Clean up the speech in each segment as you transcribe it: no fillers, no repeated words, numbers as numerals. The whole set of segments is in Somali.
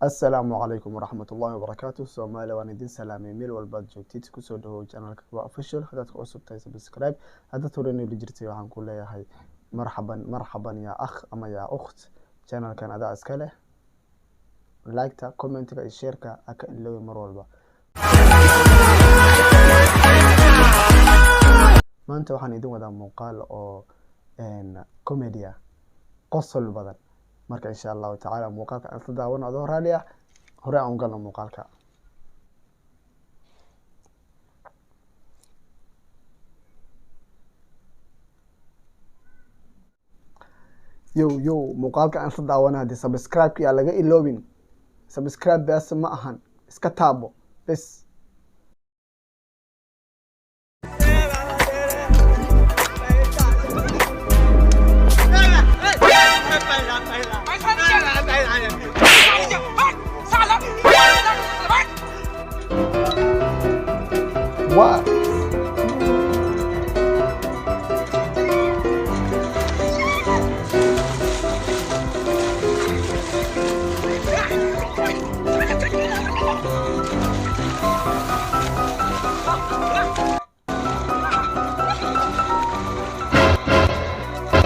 Assalaamu calaykum waraxmatullaahi wabarakaatuh. Soomaaliya waan idin salaamay meel walbaad joogtid. Kusoo dhawow channelka waa official. Haddaad ku cusub tahay subscribe. Haddaad hore inoo jirtay waxaan ku leeyahay marxaban yaa akh ama yaa ukht. Channelkan adaa iska leh. Like-ta, comment-ka iyo share-ka aka ilaawi mar walba. Maanta waxaan idin wadaa muuqaal oo comedy qosol badan. marka insha Allah ta'ala muuqaalka aan daawano adoo raali ah hore aan galno muuqaalka. yo muuqaalka aan daawano hadii subscribe ya laga iloobin. subscribe bas ma ahan iska taabo bas. What?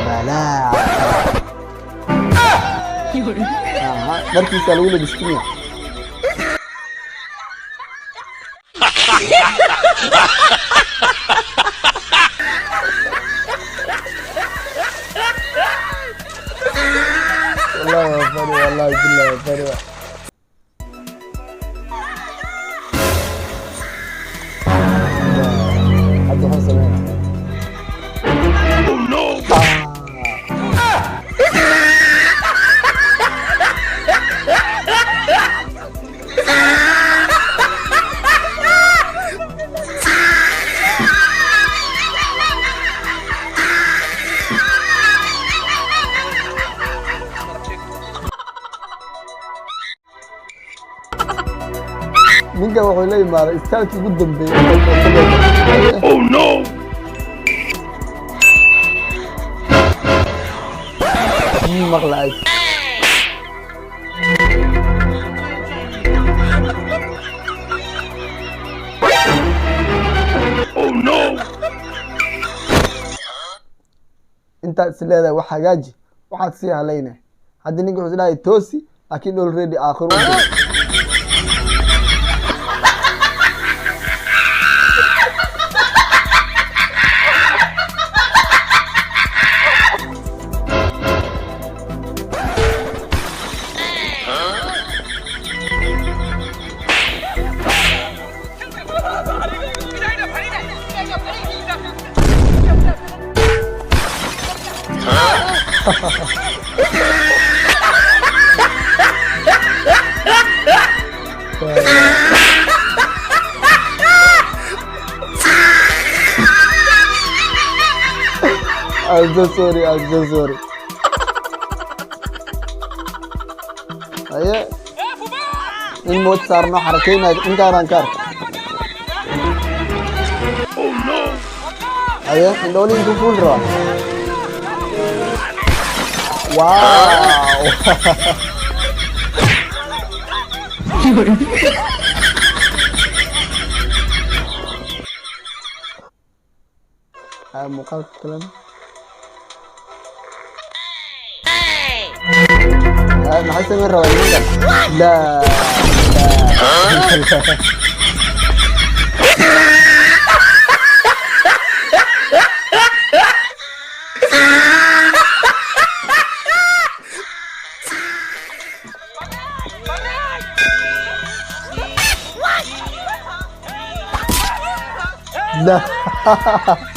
Bala. Markiisa lagu leeyahay والله بالله فريق. حد حصل هنا. Oh no. ninka wuxuu leeyahay istaagti ugu dambeeyay. Oh no. maqlaay. Oh no. inta isleedahay wax hagaaji waxaad si haleynay hadii ninka wuxuu leeyahay toosi laakiin already aakhiru I'm so sorry. Aye. In mood sarno harakeyna intaan kar. Oh no. Aye, indolin ku full raw. Wow. muqaal kalan. maxay sameyn rabaa ninka? La la